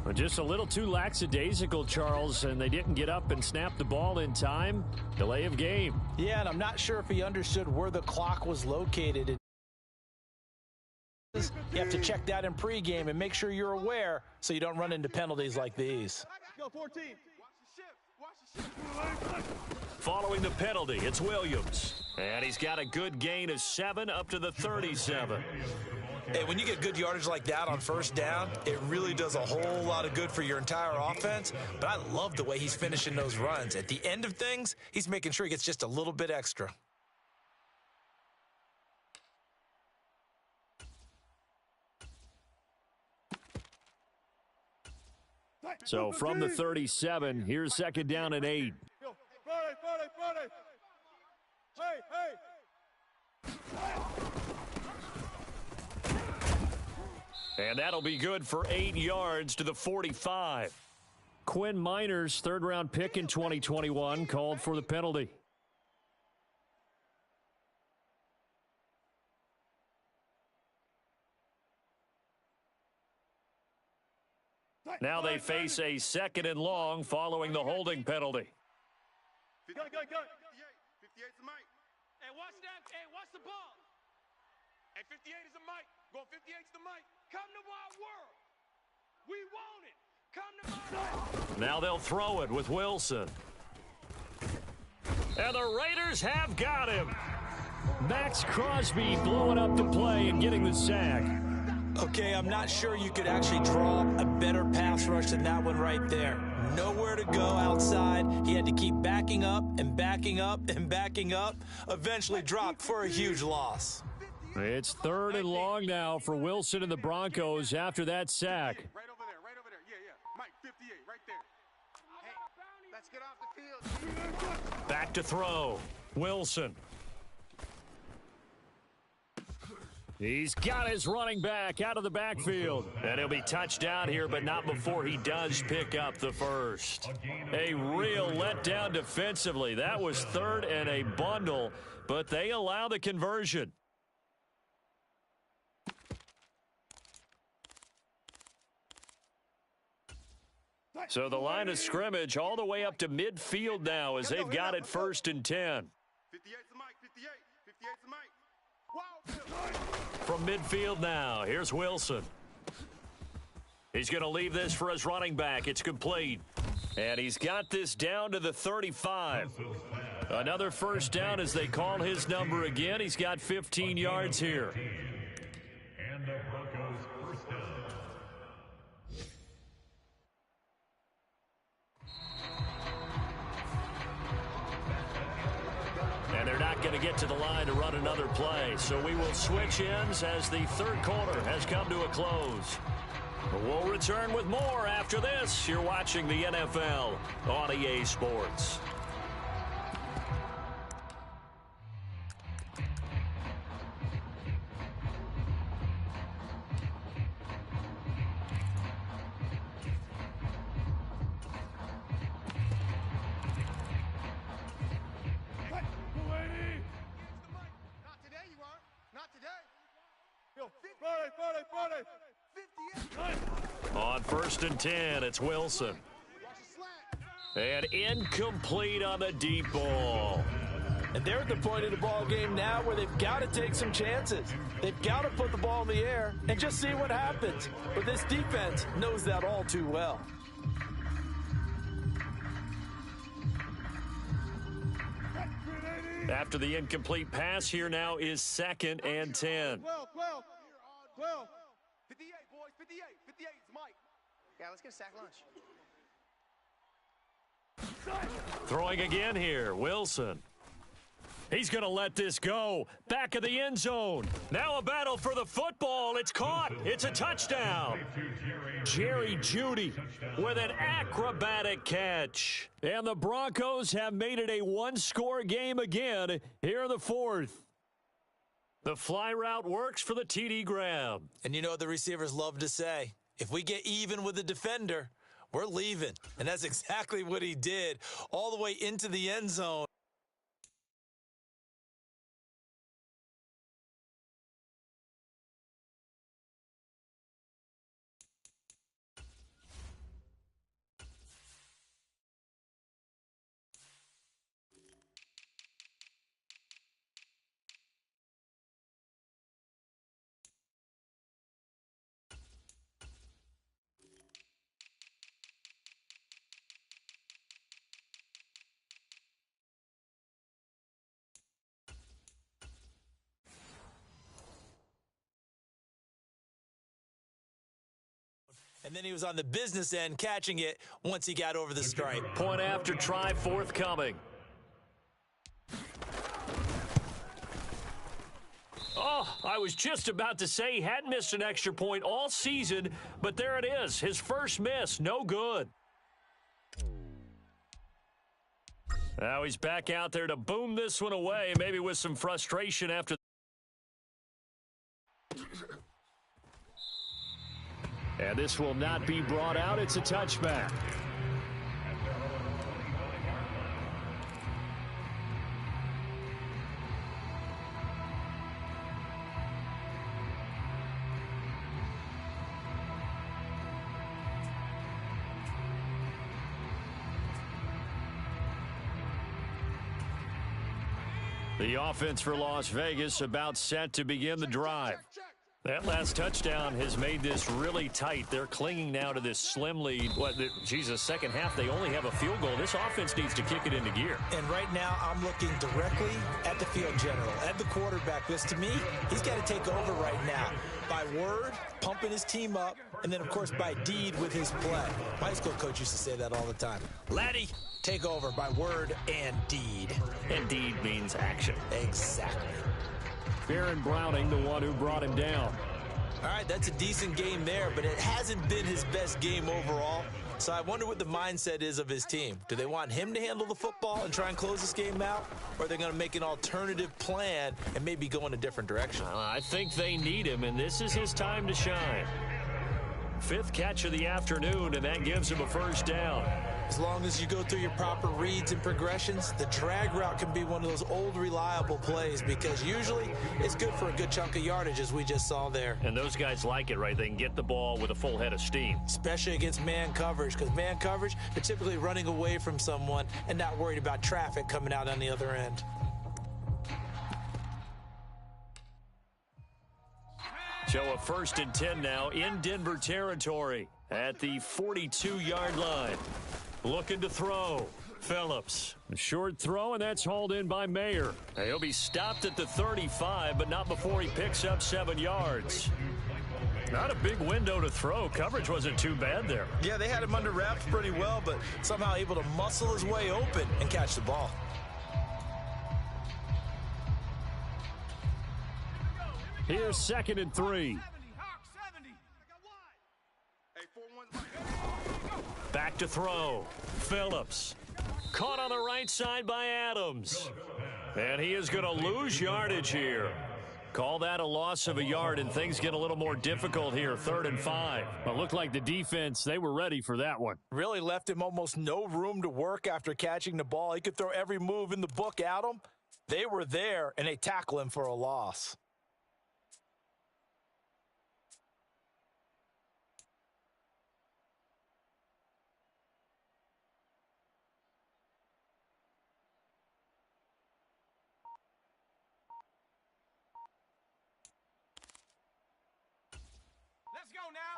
Well, just a little too lackadaisical, Charles, and they didn't get up and snap the ball in time. Delay of game. Yeah, and I'm not sure if he understood where the clock was located. You have to check that in pregame and make sure you're aware so you don't run into penalties like these. Go 14. Watch the shift. Following the penalty, it's Williams. And he's got a good gain of 7 up to the 37. Hey, when you get good yardage like that on first down, it really does a whole lot of good for your entire offense. But I love the way he's finishing those runs. At the end of things, he's making sure he gets just a little bit extra. So from the 37, here's second down and 8. Friday. Hey. And that'll be good for 8 yards to the 45. Quinn Miners, third-round pick in 2021, called for the penalty. Now they face a second and long following the holding penalty. Go. 58's the mic. Hey, watch that. Hey, watch the ball. Hey, 58 is the mic. Go 58's the mic. Come to my world. We want it. Come to my world. Now they'll throw it with Wilson. And the Raiders have got him. Max Crosby blowing up the play and getting the sack. Okay, I'm not sure you could actually draw a better pass rush than that one right there. Nowhere to go outside. He had to keep backing up and backing up and backing up. Eventually dropped for a huge loss. It's third and long now for Wilson and the Broncos after that sack. Right over there. Yeah. Mike, 58, right there. Hey, let's get off the field. Back to throw. Wilson. He's got his running back out of the backfield. And he'll be touchdown here, but not before he does pick up the first. A real letdown defensively. That was third and a bundle, but they allow the conversion. So the line of scrimmage all the way up to midfield now as they've got it first and 10. 58's the mic. 58's the mic. Wow. From midfield now, here's Wilson. He's going to leave this for his running back. It's complete. And he's got this down to the 35. Another first down as they call his number again. He's got 15 yards here. And the Broncos first down. And they're not going to get to the line to run another play. So we will switch ends as the third quarter has come to a close. We'll return with more after this. You're watching the NFL on EA Sports. Not today, you aren't. Not today. Yo, Friday. 58. On first and 10, it's Wilson. Watch the slant. And incomplete on the deep ball. And they're at the point of the ball game now where they've got to take some chances. They've got to put the ball in the air and just see what happens. But this defense knows that all too well. After the incomplete pass, here now is second and 10. 12. 58, boys. 58. 58 is Mike. Yeah, let's get a sack lunch. Throwing again here, Wilson. He's going to let this go. Back of the end zone. Now a battle for the football. It's caught. It's a touchdown. Jerry Jeudy with an acrobatic catch. And the Broncos have made it a one-score game again here in the fourth. The fly route works for the TD grab. And you know what the receivers love to say? If we get even with the defender, we're leaving. And that's exactly what he did all the way into the end zone. And then he was on the business end catching it once he got over the stripe. Point after try forthcoming. Oh, I was just about to say he hadn't missed an extra point all season, but there it is. His first miss, no good. Now he's back out there to boom this one away, maybe with some frustration after. And this will not be brought out. It's a touchback. The offense for Las Vegas about set to begin the drive. That last touchdown has made this really tight. They're clinging now to this slim lead. Second half, they only have a field goal. This offense needs to kick it into gear. And right now, I'm looking directly at the field general, at the quarterback. Because to me, he's got to take over right now. By word, pumping his team up, and then, of course, by deed with his play. My high school coach used to say that all the time. Laddie, take over by word and deed. And deed means action. Exactly. Baron Browning, the one who brought him down. All right, that's a decent game there, but it hasn't been his best game overall. So I wonder what the mindset is of his team. Do they want him to handle the football and try and close this game out? Or are they going to make an alternative plan and maybe go in a different direction? I think they need him, and this is his time to shine. Fifth catch of the afternoon, and that gives him a first down. As long as you go through your proper reads and progressions, the drag route can be one of those old reliable plays because usually it's good for a good chunk of yardage as we just saw there. And those guys like it, right? They can get the ball with a full head of steam. Especially against man coverage because man coverage, they're typically running away from someone and not worried about traffic coming out on the other end. So a 1st and 10 now in Denver territory at the 42-yard line. Looking to throw. Phillips. A short throw, and that's hauled in by Mayer. He'll be stopped at the 35, but not before he picks up 7 yards. Not a big window to throw. Coverage wasn't too bad there. Yeah, they had him under wraps pretty well, but somehow able to muscle his way open and catch the ball. Here's 2nd and 3. Back to throw. Phillips. Caught on the right side by Adams. And he is going to lose yardage here. Call that a loss of a yard, and things get a little more difficult here. 3rd and 5. But looked like the defense, they were ready for that one. Really left him almost no room to work after catching the ball. He could throw every move in the book at him. They were there, and they tackle him for a loss.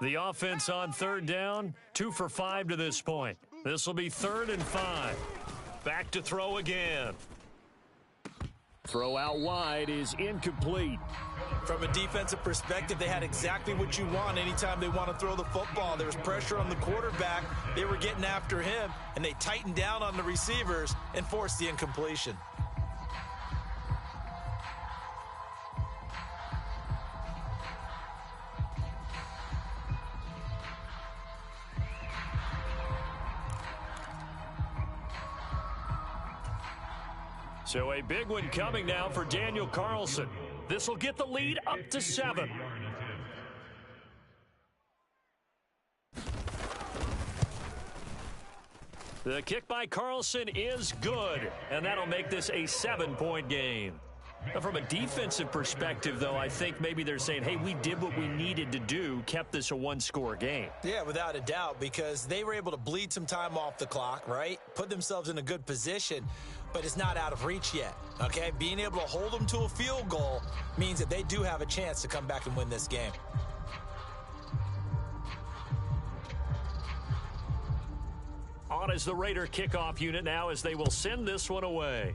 The offense on 3rd down, 2 for 5 to this point. This will be 3rd and 5. Back to throw again. Throw out wide is incomplete. From a defensive perspective, they had exactly what you want anytime they want to throw the football. There was pressure on the quarterback. They were getting after him, and they tightened down on the receivers and forced the incompletion. So a big one coming now for Daniel Carlson. This will get the lead up to 7. The kick by Carlson is good, and that'll make this a 7-point game. Now, from a defensive perspective, though, I think maybe they're saying, hey, we did what we needed to do, kept this a 1-score game. Yeah, without a doubt, because they were able to bleed some time off the clock, right? Put themselves in a good position, but it's not out of reach yet, okay? Being able to hold them to a field goal means that they do have a chance to come back and win this game. On is the Raider kickoff unit now as they will send this one away.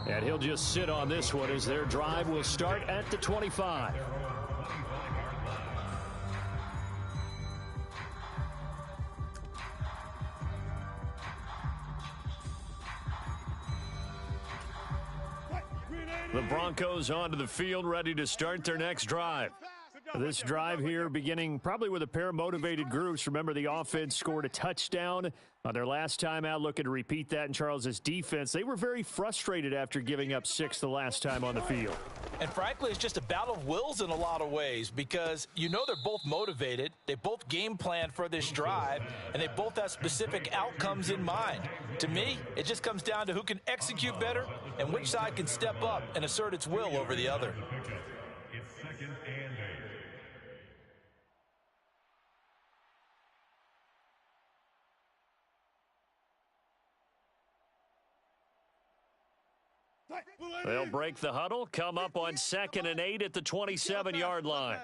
And And he'll just sit on this one as their drive will start at the 25. The Broncos onto the field, ready to start their next drive. This drive here beginning probably with a pair of motivated groups. Remember, the offense scored a touchdown on their last time out, looking to repeat that in Charles's defense. They were very frustrated after giving up 6 the last time on the field. And frankly, it's just a battle of wills in a lot of ways because you know they're both motivated. They both game plan for this drive, and they both have specific outcomes in mind. To me, it just comes down to who can execute better and which side can step up and assert its will over the other. It's 2nd and 8. They'll break the huddle, come up on 2nd and 8 at the 27-yard line.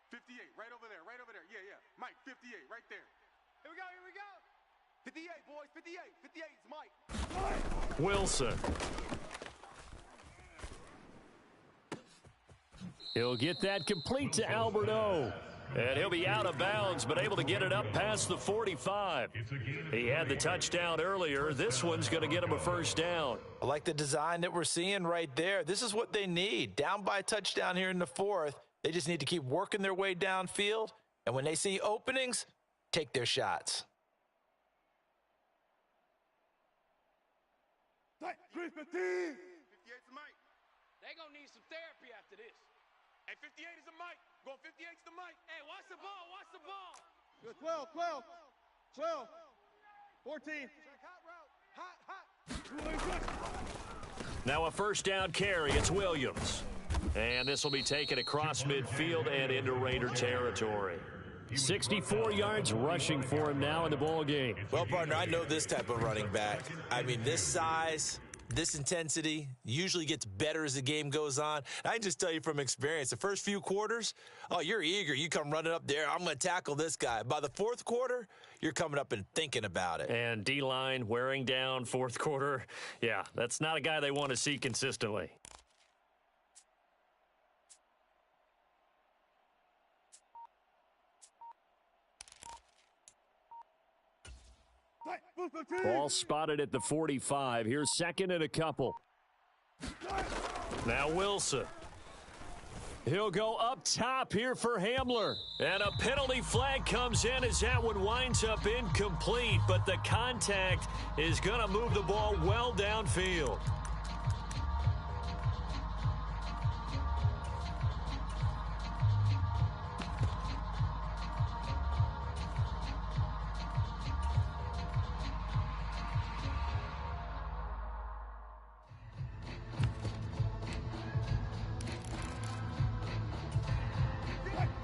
58, right over there, right over there. Yeah, yeah. Mike, 58, right there. Here we go, here we go. 58, boys, 58. 58 is Mike. Wilson. He'll get that complete to Alberto. And he'll be out of bounds, but able to get it up past the 45. He had the touchdown earlier. This one's going to get him a first down. I like the design that we're seeing right there. This is what they need. Down by a touchdown here in the 4th. They just need to keep working their way downfield. And when they see openings, take their shots. 58's Mike. They're going to need some therapy after this. Hey, 58 is a Mike. Going 58's the Mike. Hey, watch the ball, watch the ball. Good, 12, 12, 12, 14. Hot, hot. Now a first down carry. It's Williams. And this will be taken across midfield and into Raider territory. 64 yards rushing for him now in the ball game. Well, partner, I know this type of running back. I mean, this size, this intensity usually gets better as the game goes on. I can just tell you from experience, the first few quarters, oh, you're eager. You come running up there. I'm going to tackle this guy. By the 4th quarter, you're coming up and thinking about it. And D-line wearing down 4th quarter. Yeah, that's not a guy they want to see consistently. Ball spotted at the 45. Here's 2nd and a couple. Now Wilson. He'll go up top here for Hamler. And a penalty flag comes in as that one winds up incomplete. But the contact is going to move the ball well downfield.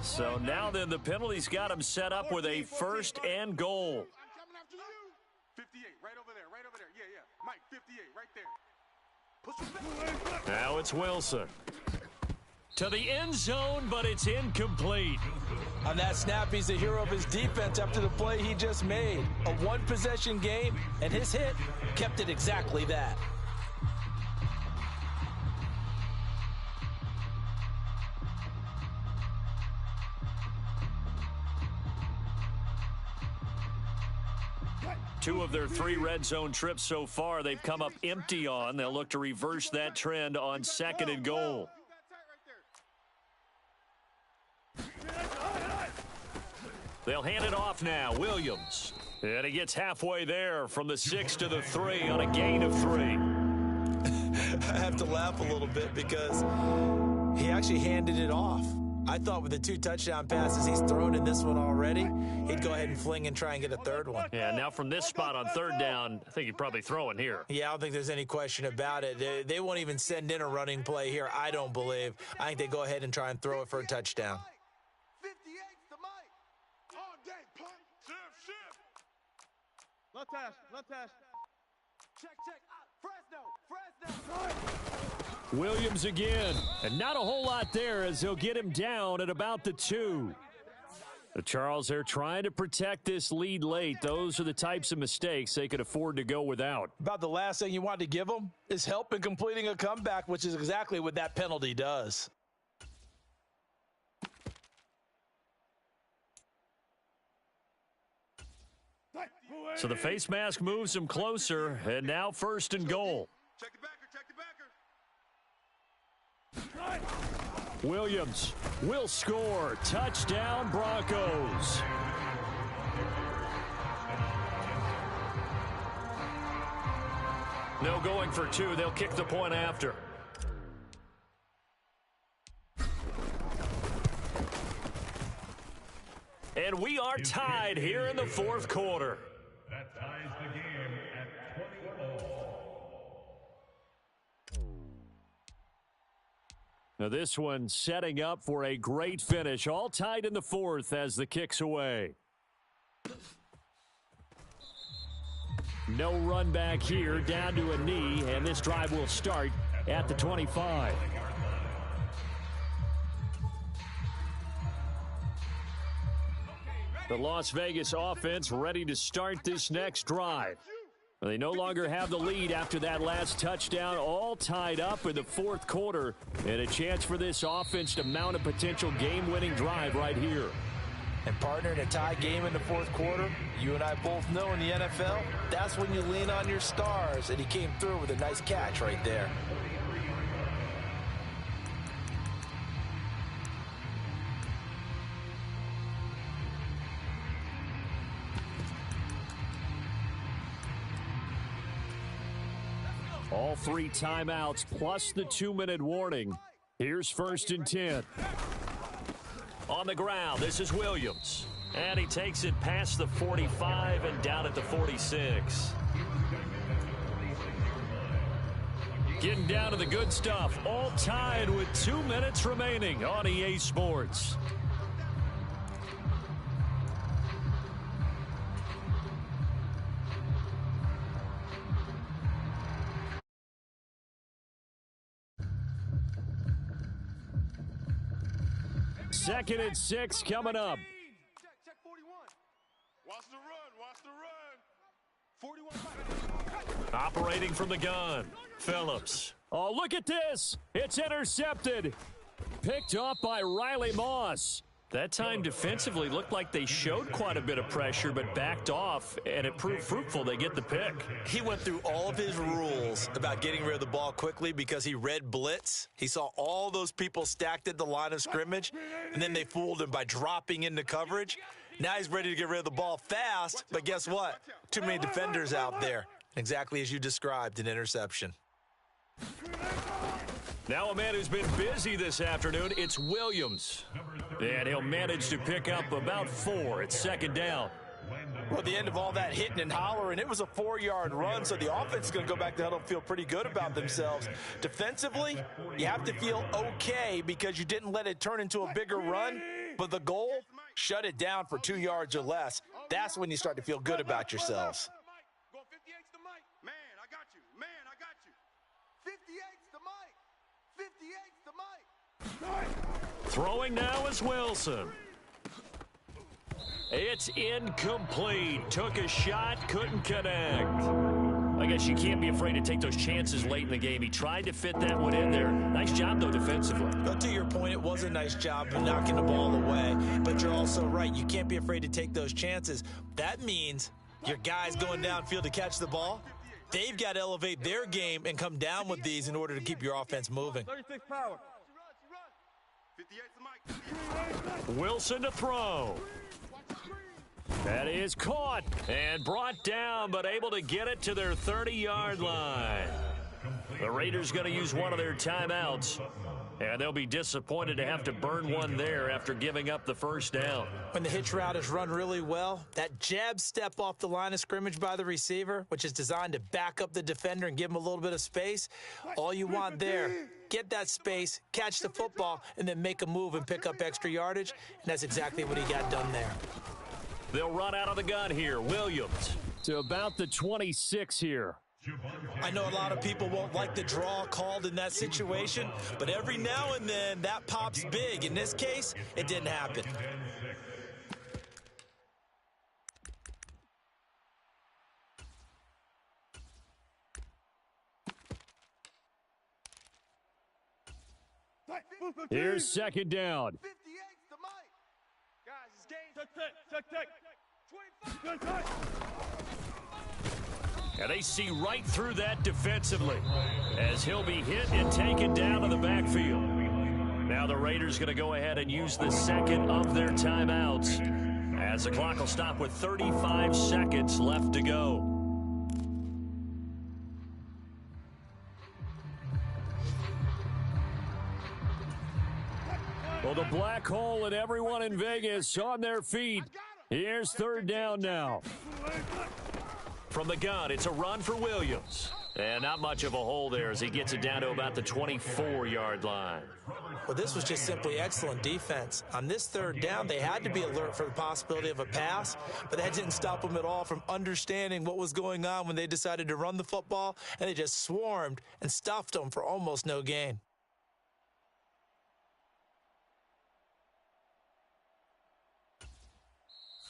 So now then the penalty's got him set up with a 1st and goal. 58, right over there. Yeah, yeah. Mike, 58, right there. Now it's Wilson. To the end zone, but it's incomplete. On that snap, he's the hero of his defense after the play he just made. A one-possession game, and his hit kept it exactly that. Two of their 3 red zone trips so far, they've come up empty on. They'll look to reverse that trend on 2nd and goal. They'll hand it off now. Williams. And he gets halfway there from the 6 to the 3 on a gain of 3. I have to laugh a little bit because he actually handed it off. I thought with the 2 touchdown passes he's thrown in this one already, he'd go ahead and fling and try and get a 3rd one. Yeah, now from this spot on 3rd down, I think he'd probably throw in here. Yeah, I don't think there's any question about it. They won't even send in a running play here, I don't believe. I think they go ahead and try and throw it for a touchdown. 58's the Mike. All day, punt. Shift. Left hash. Check. Fresno. Williams again. And not a whole lot there as they'll get him down at about the 2. Charles, they're trying to protect this lead late. Those are the types of mistakes they could afford to go without. About the last thing you want to give them is help in completing a comeback, which is exactly what that penalty does. So the face mask moves him closer, and now 1st and goal. Check the backer, check the backer. Williams will score. Touchdown, Broncos. No going for 2. They'll kick the point after. And we are tied here in the 4th quarter. That ties the game at 20-all. Now this one setting up for a great finish. All tied in the 4th as the kick's away. No run back here, down to a knee, and this drive will start at the 25. The Las Vegas offense ready to start this next drive. They no longer have the lead after that last touchdown, all tied up in the 4th quarter, and a chance for this offense to mount a potential game-winning drive right here. And partner, in a tie game in the 4th quarter, you and I both know in the NFL, that's when you lean on your stars, and he came through with a nice catch right there. All 3 timeouts plus the 2-minute warning. Here's 1st and 10. On the ground, this is Williams. And he takes it past the 45 and down at the 46. Getting down to the good stuff. All tied with 2 minutes remaining on EA Sports. Second and 6 coming up. Check 41. Watch the run, watch the run. 41. Operating from the gun, Phillips. Oh, look at this. It's intercepted. Picked off by Riley Moss. That time defensively looked like they showed quite a bit of pressure but backed off, and it proved fruitful. They get the pick. He went through all of his rules about getting rid of the ball quickly because he read blitz. He saw all those people stacked at the line of scrimmage, and then they fooled him by dropping into coverage. Now he's ready to get rid of the ball fast, but guess what? Too many defenders out there. Exactly as you described, an interception. Now a man who's been busy this afternoon, it's Williams. And he'll manage to pick up about 4 at 2nd down. Well, at the end of all that hitting and hollering, it was a 4-yard run, so the offense is going to go back to huddle and feel pretty good about themselves. Defensively, you have to feel okay because you didn't let it turn into a bigger run, but the goal, shut it down for 2 yards or less. That's when you start to feel good about yourselves. Go 58's the mic. Man, I got you. Man, I got you. 58's the mic. 58's the mic. Throwing now is Wilson. It's incomplete. Took a shot, couldn't connect. I guess you can't be afraid to take those chances late in the game. He tried to fit that one in there. Nice job, though, defensively. But to your point, it was a nice job of knocking the ball away. But you're also right. You can't be afraid to take those chances. That means your guys going downfield to catch the ball, they've got to elevate their game and come down with these in order to keep your offense moving. 36 power. 58's the mic. Wilson to throw. That is caught and brought down, but able to get it to their 30-yard line. The Raiders going to use one of their timeouts, and they'll be disappointed to have to burn one there after giving up the 1st down. When the hitch route is run really well, that jab step off the line of scrimmage by the receiver, which is designed to back up the defender and give him a little bit of space, all you want there, get that space, catch the football, and then make a move and pick up extra yardage, and that's exactly what he got done there. They'll run out of the gun here. Williams to about the 26 here. I know a lot of people won't like the draw called in that situation, but every now and then that pops big. In this case, it didn't happen. Here's second down. 58's the mic. Guys, it's game. Check. 25. And they see right through that defensively as he'll be hit and taken down to the backfield. Now the Raiders going to go ahead and use the second of their timeouts as the clock will stop with 35 seconds left to go. Well, the black hole and everyone in Vegas on their feet. Here's third down now. From the gun, it's a run for Williams. And not much of a hole there as he gets it down to about the 24-yard line. Well, this was just simply excellent defense. On this third down, they had to be alert for the possibility of a pass, but that didn't stop them at all from understanding what was going on when they decided to run the football, and they just swarmed and stuffed them for almost no gain.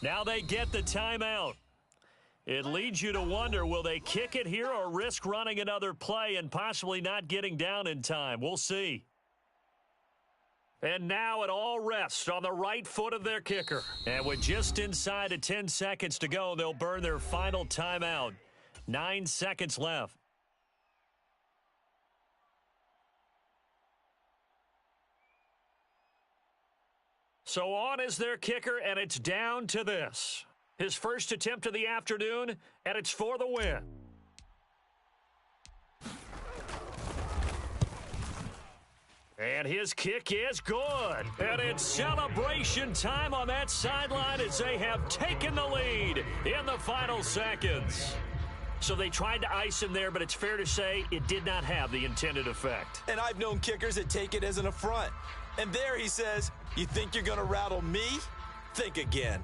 Now they get the timeout. It leads you to wonder, will they kick it here or risk running another play and possibly not getting down in time? We'll see. And now it all rests on the right foot of their kicker. And with just inside of 10 seconds to go, they'll burn their final timeout. 9 seconds left. So on is their kicker, and it's down to this. His first attempt of the afternoon, and it's for the win. And his kick is good. And it's celebration time on that sideline as they have taken the lead in the final seconds. So they tried to ice him there, but it's fair to say it did not have the intended effect. And I've known kickers that take it as an affront. And there he says, "You think you're going to rattle me? Think again."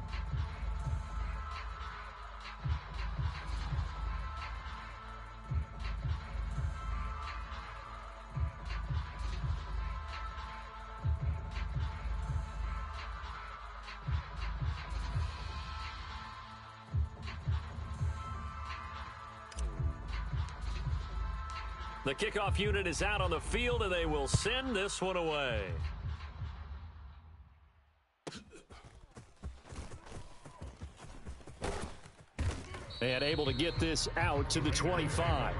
The kickoff unit is out on the field, and they will send this one away. And able to get this out to the 25.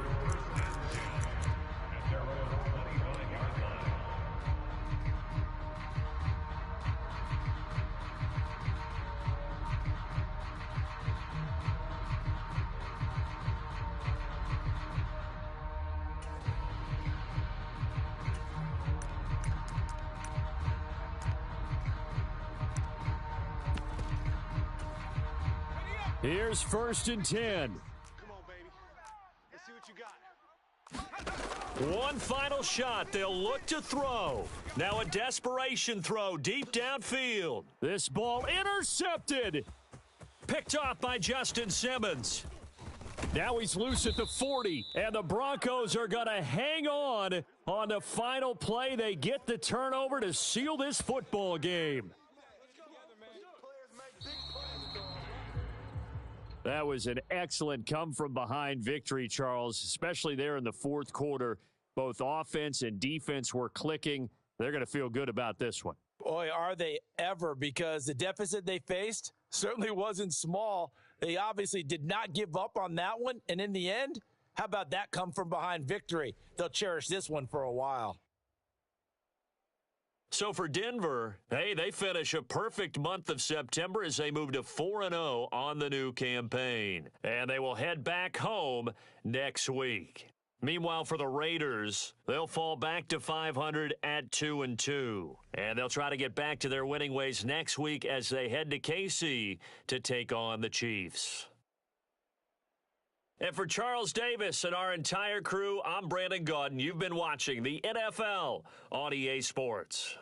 Here's first and 10. Come on, baby. Let's see what you got. One final shot. They'll look to throw. Now a desperation throw deep downfield. This ball intercepted. Picked off by Justin Simmons. Now he's loose at the 40, and the Broncos are going to hang on the final play. They get the turnover to seal this football game. That was an excellent come-from-behind victory, Charles, especially there in the fourth quarter. Both offense and defense were clicking. They're going to feel good about this one. Boy, are they ever, because the deficit they faced certainly wasn't small. They obviously did not give up on that one, and in the end, how about that come-from-behind victory? They'll cherish this one for a while. So for Denver, hey, they finish a perfect month of September as they move to 4-0 on the new campaign. And they will head back home next week. Meanwhile, for the Raiders, they'll fall back to 500 at 2-2. And they'll try to get back to their winning ways next week as they head to KC to take on the Chiefs. And for Charles Davis and our entire crew, I'm Brandon Gaudin. You've been watching the NFL on EA Sports.